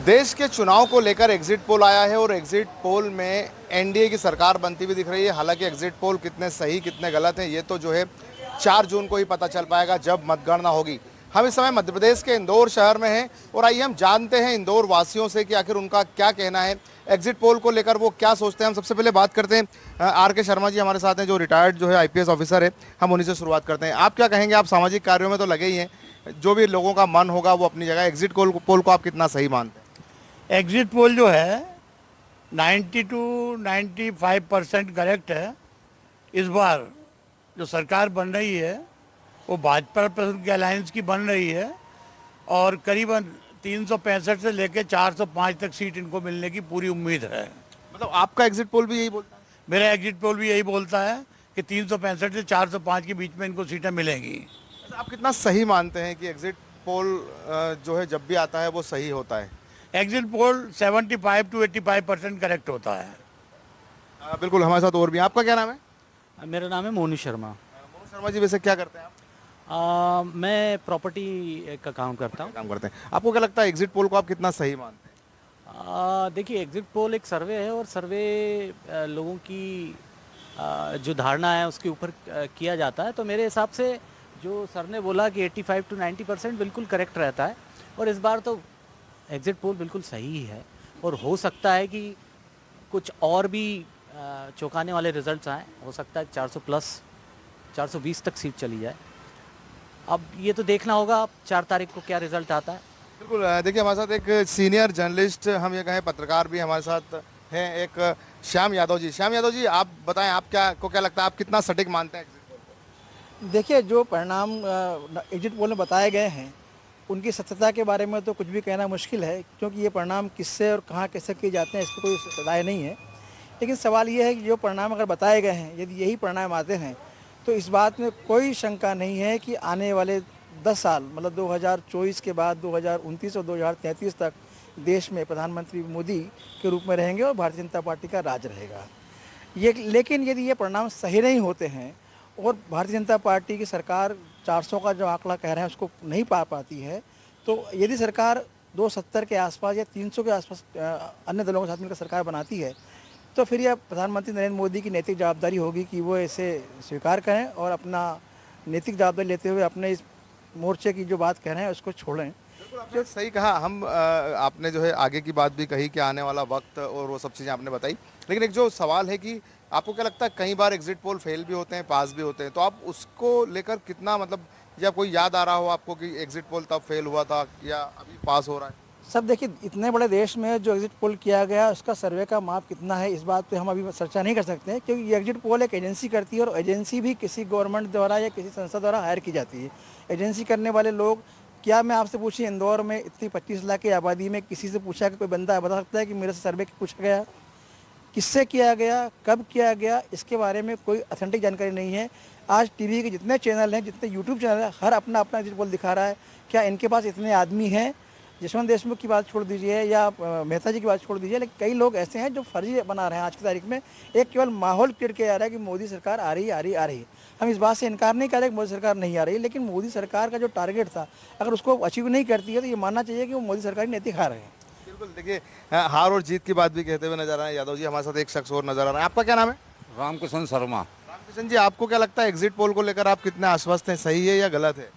देश के चुनाव को लेकर एग्जिट पोल आया है और एग्जिट पोल में एनडीए की सरकार बनती हुई दिख रही है। हालांकि एग्जिट पोल कितने सही कितने गलत हैं ये तो जो है 4 जून को ही पता चल पाएगा जब मतगणना होगी। हम इस समय मध्य प्रदेश के इंदौर शहर में हैं और आइए हम जानते हैं इंदौर वासियों से कि आखिर उनका क्या कहना है एग्जिट पोल को लेकर, वो क्या सोचते हैं। हम सबसे पहले बात करते हैं आर के शर्मा जी हमारे साथ हैं, जो रिटायर्ड जो है आईपीएस ऑफिसर है। हम उन्हीं से शुरुआत करते हैं। आप क्या कहेंगे? आप सामाजिक कार्यों में तो लगे ही हैं, जो भी लोगों का मन होगा वो अपनी जगह। एग्जिट पोल को आप कितना सही मानते हैं? एग्जिट पोल जो है 90 to 95% करेक्ट है। इस बार जो सरकार बन रही है वो भाजपा की अलायंस की बन रही है और करीबन 365 से लेकर 405 तक सीट इनको मिलने की पूरी उम्मीद है। मतलब आपका एग्जिट पोल भी यही बोलता है? मेरा एग्जिट पोल भी यही बोलता है कि 365 से 405 के बीच में इनको सीटें मिलेंगी। तो आप कितना सही मानते हैं कि एग्जिट पोल जो है जब भी आता है वो सही होता है? एग्जिट पोल 75 to 85% करेक्ट होता है। बिल्कुल, हमारे साथ और भी हैं। आपका क्या नाम है? मेरा नाम है मोनू शर्मा। मोनू शर्मा जी, वैसे क्या करते हैं आप? मैं प्रॉपर्टी का काम करता हूँ। काम करते हैं। आपको क्या लगता है एग्जिट पोल को आप कितना सही मानते हैं? देखिए, एग्जिट पोल एक सर्वे है और सर्वे लोगों की जो धारणा है उसके ऊपर किया जाता है। तो मेरे हिसाब से जो सर ने बोला कि 85 to 90% बिल्कुल करेक्ट रहता है और इस बार तो एग्जिट पोल बिल्कुल सही ही है और हो सकता है कि कुछ और भी चौंकाने वाले रिजल्ट्स आए। हो सकता है 400 प्लस 420 तक सीट चली जाए। अब ये तो देखना होगा 4 तारीख को क्या रिजल्ट आता है। बिल्कुल, देखिए हमारे साथ एक सीनियर जर्नलिस्ट, हम ये कहें पत्रकार भी हमारे साथ हैं, एक श्याम यादव जी। श्याम यादव जी, आप बताएं, आप क्या लगता है, आप कितना सटीक मानते हैं एग्जिट पोल को? देखिए, जो परिणाम एग्जिट पोल में बताए गए हैं उनकी सत्यता के बारे में तो कुछ भी कहना मुश्किल है, क्योंकि ये परिणाम किससे और कहाँ कैसे किए जाते हैं इस पर कोई राय नहीं है। लेकिन सवाल ये है कि जो परिणाम अगर बताए गए हैं, यदि यही परिणाम आते हैं तो इस बात में कोई शंका नहीं है कि आने वाले 10 साल, मतलब 2024 के बाद 2029 और 2033 तक देश में प्रधानमंत्री मोदी के रूप में रहेंगे और भारतीय जनता पार्टी का राज रहेगा। लेकिन यदि ये परिणाम सही नहीं होते हैं और भारतीय जनता पार्टी की सरकार 400 का जो आंकड़ा कह रहे हैं उसको नहीं पा पाती है, तो यदि सरकार 270 के आसपास या 300 के आसपास अन्य दलों के साथ मिलकर सरकार बनाती है, तो फिर यह प्रधानमंत्री नरेंद्र मोदी की नैतिक जवाबदारी होगी कि वो इसे स्वीकार करें और अपना नैतिक जवाबदारी लेते हुए अपने इस मोर्चे की जो बात कह रहे हैं उसको छोड़ें। आपने सही कहा। हम आपने जो है आगे की बात भी कही कि आने वाला वक्त और वो सब चीज़ें आपने बताई, लेकिन एक जो सवाल है कि आपको क्या लगता है कई बार एग्जिट पोल फेल भी होते हैं, पास भी होते हैं, तो आप उसको लेकर कितना, मतलब या कोई याद आ रहा हो आपको कि एग्जिट पोल तब फेल हुआ था या अभी पास हो रहा है? सब देखिए, इतने बड़े देश में जो एग्जिट पोल किया गया उसका सर्वे का माप कितना है इस बात पे हम अभी चर्चा नहीं कर सकते हैं, क्योंकि ये एग्जिट पोल एक एजेंसी करती है और एजेंसी भी किसी गवर्नमेंट द्वारा या किसी संस्था द्वारा हायर की जाती है। एजेंसी करने वाले लोग, क्या मैं आपसे पूछी, इंदौर में इतनी 25 लाख की आबादी में किसी से पूछा कि कोई बंदा बता सकता है कि मेरे से सर्वे पूछा गया, किससे किया गया, कब किया गया, इसके बारे में कोई ऑथेंटिक जानकारी नहीं है। आज टीवी के जितने चैनल हैं, जितने यूट्यूब चैनल हैं, हर अपना अपना एग्जिट पोल दिखा रहा है। क्या इनके पास इतने आदमी हैं? जसवंत देशमुख की बात छोड़ दीजिए या मेहता जी की बात छोड़ दीजिए, लेकिन कई लोग ऐसे हैं जो फर्जी बना रहे हैं आज की तारीख में। एक केवल माहौल क्रिएट किया जा रहा है कि मोदी सरकार आ रही है, आ रही है, आ रही है। हम इस बात से इनकार नहीं कर रहे कि मोदी सरकार नहीं आ रही, लेकिन मोदी सरकार का जो टारगेट था अगर उसको अचीव नहीं करती है तो ये मानना चाहिए कि वो मोदी सरकार की नैतिक हार है। बिल्कुल, देखिए हार और जीत की बात भी कहते हुए नजर आ रहे हैं यादव जी। हमारे साथ एक शख्स और नजर आ रहा है। आपका क्या नाम है? रामकिशन शर्मा। रामकिशन जी, आपको क्या लगता है एग्जिट पोल को लेकर आप कितने आश्वस्त हैं, सही है या गलत है?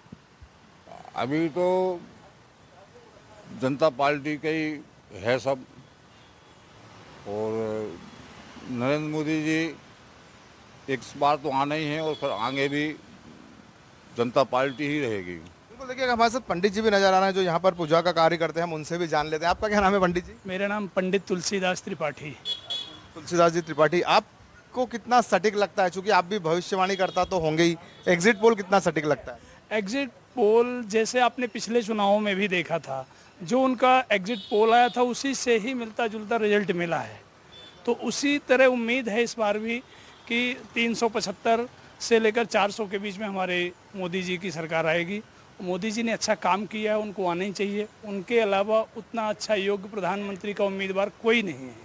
अभी तो जनता पार्टी का ही है सब, और नरेंद्र मोदी जी एक बार तो आना ही है और फिर आगे भी जनता पार्टी ही रहेगी। बिल्कुल, देखिए हमारे साथ पंडित जी भी नजर आ रहे हैं जो यहाँ पर पूजा का कार्य करते हैं। हम उनसे भी जान लेते हैं। आपका क्या नाम है पंडित जी? मेरा नाम पंडित तुलसीदास त्रिपाठी। तुलसीदास जी त्रिपाठी, आपको कितना सटीक लगता है, चूंकि आप भी भविष्यवाणी करता तो होंगे ही, एग्जिट पोल कितना सटीक लगता है? एग्जिट पोल जैसे आपने पिछले चुनावों में भी देखा था, जो उनका एग्जिट पोल आया था उसी से ही मिलता जुलता रिजल्ट मिला है। तो उसी तरह उम्मीद है इस बार भी कि 375 से लेकर 400 के बीच में हमारे मोदी जी की सरकार आएगी। मोदी जी ने अच्छा काम किया है, उनको आना ही चाहिए। उनके अलावा उतना अच्छा योग्य प्रधानमंत्री का उम्मीदवार कोई नहीं है।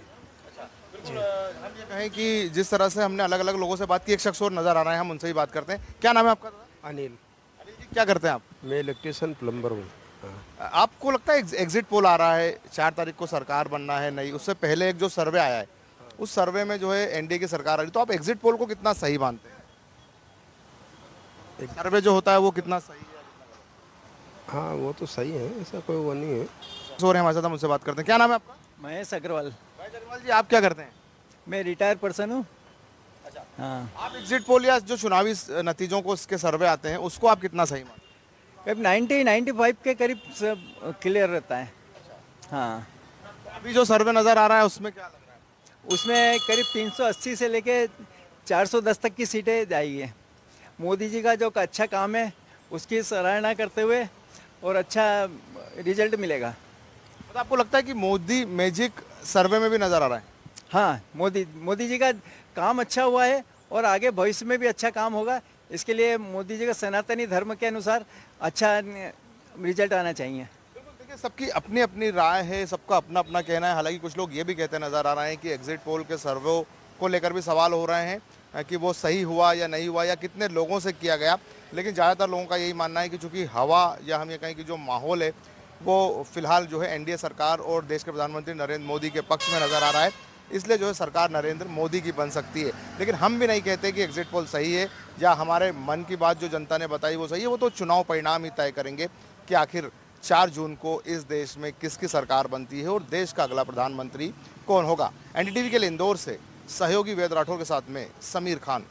हम ये कहें कि जिस तरह से हमने अलग अलग लोगों से बात की, एक शख्स और नजर आ रहा है, हम उनसे ही बात करते हैं। क्या नाम है आपका? अनिल। अनिल जी, क्या करते हैं आप? मैं इलेक्ट्रिशियन प्लम्बर हूँ। आपको लगता है एग्जिट पोल आ रहा है, 4 तारीख को सरकार बनना है नई, उससे पहले एक जो सर्वे आया है उस सर्वे में जो है एनडीए की सरकार आ रही, तो आप एग्जिट पोल को कितना सही मानते हैं? सर्वे जो होता है वो कितना सही है? हाँ वो तो सही है, ऐसा कोई वो नहीं है। सो रहे हमारे साथ, हम उनसे बात करते हैं। क्या नाम है आपका? महेश अग्रवाल, भाई जरवाल जी, आप क्या करते हैं? मैं रिटायर्ड पर्सन हूँ। अच्छा, हाँ, आप एग्जिट पोल या जो चुनावी नतीजों को उसके सर्वे आते हैं उसको आप कितना सही मानते हैं? करीब 90-95 के करीब सब क्लियर रहता है। हाँ, अभी जो सर्वे नजर आ रहा है उसमें क्या लग रहा है? उसमें करीब 380 से लेके 410 तक की सीटें जाएगी। मोदी जी का जो अच्छा काम है उसकी सराहना करते हुए और अच्छा रिजल्ट मिलेगा। मतलब आपको लगता है कि मोदी मैजिक सर्वे में भी नजर आ रहा है? हाँ, मोदी जी का काम अच्छा हुआ है और आगे भविष्य में भी अच्छा काम होगा। इसके लिए मोदी जी का सनातनी धर्म के अनुसार अच्छा रिजल्ट आना चाहिए। बिल्कुल, देखिए सबकी अपनी अपनी राय है, सबका अपना अपना कहना है। हालांकि कुछ लोग ये भी कहते नजर आ रहे हैं कि एग्जिट पोल के सर्वे को लेकर भी सवाल हो रहे हैं कि वो सही हुआ या नहीं हुआ या कितने लोगों से किया गया। लेकिन ज़्यादातर लोगों का यही मानना है कि चूंकि हवा या हम ये कहें कि जो माहौल है वो फिलहाल जो है एनडीए सरकार और देश के प्रधानमंत्री नरेंद्र मोदी के पक्ष में नज़र आ रहा है, इसलिए जो है सरकार नरेंद्र मोदी की बन सकती है। लेकिन हम भी नहीं कहते कि एग्जिट पोल सही है या हमारे मन की बात जो जनता ने बताई वो सही है। वो तो चुनाव परिणाम ही तय करेंगे कि आखिर 4 जून को इस देश में किसकी सरकार बनती है और देश का अगला प्रधानमंत्री कौन होगा। एनडीटीवी के लिए इंदौर से सहयोगी वेद राठौर के साथ में समीर खान।